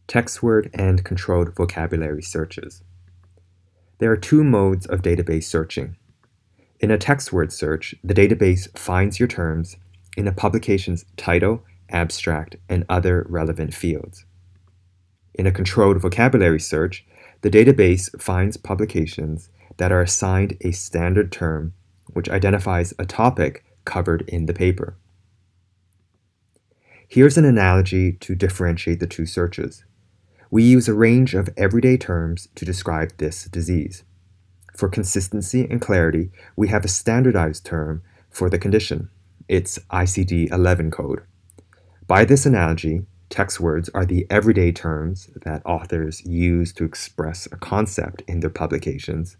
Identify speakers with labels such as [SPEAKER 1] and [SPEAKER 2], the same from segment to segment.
[SPEAKER 1] Text word and controlled vocabulary searches. There are two modes of database searching. In a text word search, the database finds your terms in a publication's title, abstract, and other relevant fields. In a controlled vocabulary search, the database finds publications that are assigned a standard term which identifies a topic covered in the paper. Here's an analogy to differentiate the two searches. We use a range of everyday terms to describe this disease. For consistency and clarity, we have a standardized term for the condition. It's ICD-11 code. By this analogy, text words are the everyday terms that authors use to express a concept in their publications,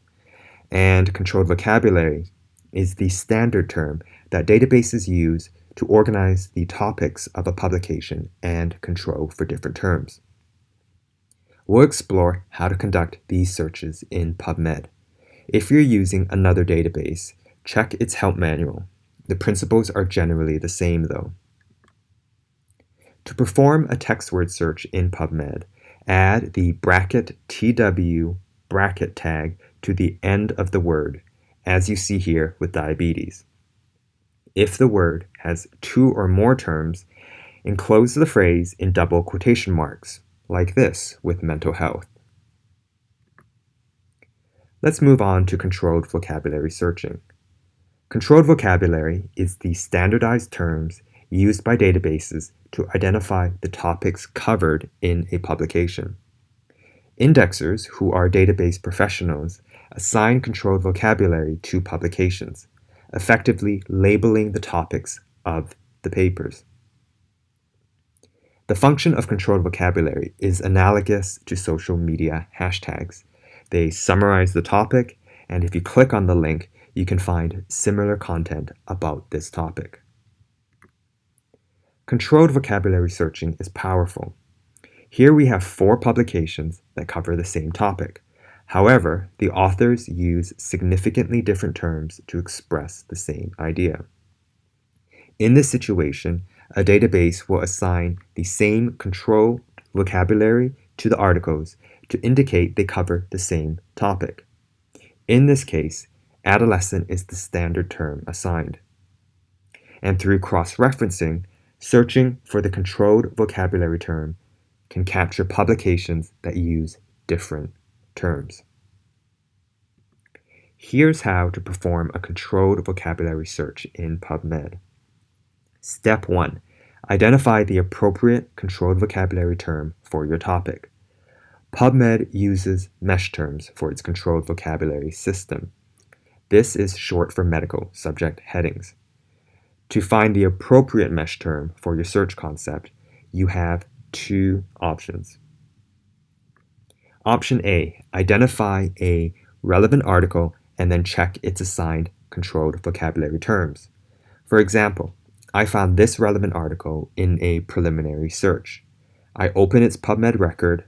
[SPEAKER 1] and controlled vocabulary is the standard term that databases use to organize the topics of a publication and control for different terms. We'll explore how to conduct these searches in PubMed. If you're using another database, check its help manual. The principles are generally the same though. To perform a text word search in PubMed, add the "TW" bracket tag to the end of the word, as you see here with diabetes. If the word has two or more terms, enclose the phrase in double quotation marks, like this with mental health. Let's move on to controlled vocabulary searching. Controlled vocabulary is the standardized terms used by databases to identify the topics covered in a publication. Indexers, who are database professionals, assign controlled vocabulary to publications, effectively labeling the topics of the papers. The function of controlled vocabulary is analogous to social media hashtags. They summarize the topic, and if you click on the link, you can find similar content about this topic. Controlled vocabulary searching is powerful. Here we have 4 publications that cover the same topic. However, the authors use significantly different terms to express the same idea. In this situation, a database will assign the same controlled vocabulary to the articles to indicate they cover the same topic. In this case, adolescent is the standard term assigned. And through cross-referencing, searching for the controlled vocabulary term can capture publications that use different terms. Here's how to perform a controlled vocabulary search in PubMed. Step 1. Identify the appropriate controlled vocabulary term for your topic. PubMed uses mesh terms for its controlled vocabulary system. This is short for medical subject headings. To find the appropriate mesh term for your search concept, you have 2 options. Option A, identify a relevant article and then check its assigned controlled vocabulary terms. For example, I found this relevant article in a preliminary search. I open its PubMed record,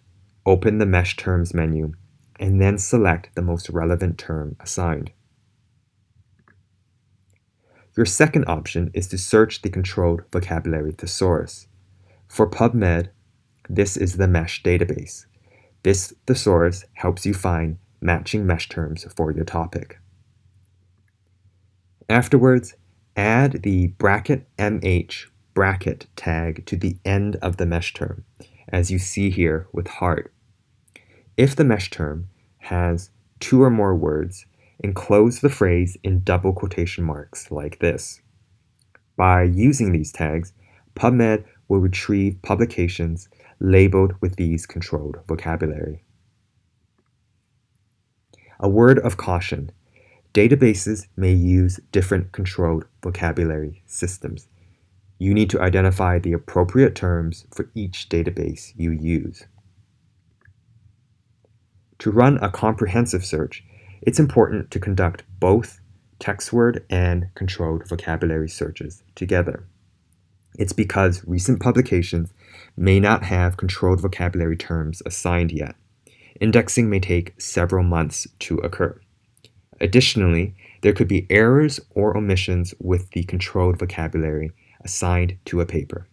[SPEAKER 1] open the Mesh Terms menu, and then select the most relevant term assigned. Your second option is to search the controlled vocabulary thesaurus. For PubMed, this is the Mesh database. This thesaurus helps you find matching mesh terms for your topic. Afterwards, add the "MH" bracket tag to the end of the mesh term, as you see here with heart. If the mesh term has 2 or more words, enclose the phrase in double quotation marks like this. By using these tags, PubMed will retrieve publications labeled with these controlled vocabulary. A word of caution. Databases may use different controlled vocabulary systems. You need to identify the appropriate terms for each database you use. To run a comprehensive search, it's important to conduct both text word and controlled vocabulary searches together. It's because recent publications may not have controlled vocabulary terms assigned yet. Indexing may take several months to occur. Additionally, there could be errors or omissions with the controlled vocabulary assigned to a paper.